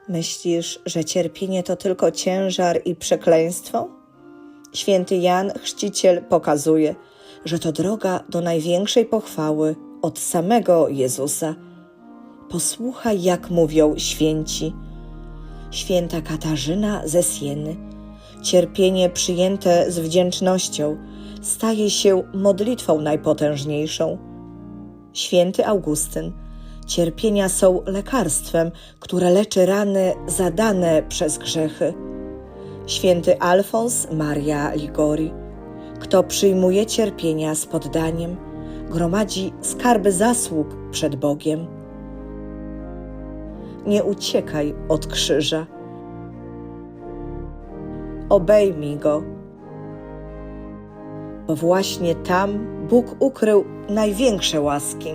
Myślisz, że cierpienie to tylko ciężar i przekleństwo? Święty Jan Chrzciciel pokazuje, że to droga do największej pochwały od samego Jezusa. Posłuchaj, jak mówią święci. Święta Katarzyna ze Sieny. Cierpienie przyjęte z wdzięcznością staje się modlitwą najpotężniejszą. Święty Augustyn. Cierpienia są lekarstwem, które leczy rany zadane przez grzechy. Święty Alfons Maria Ligori. Kto przyjmuje cierpienia z poddaniem, gromadzi skarby zasług przed Bogiem. Nie uciekaj od krzyża. Obejmij go, bo właśnie tam Bóg ukrył największe łaski.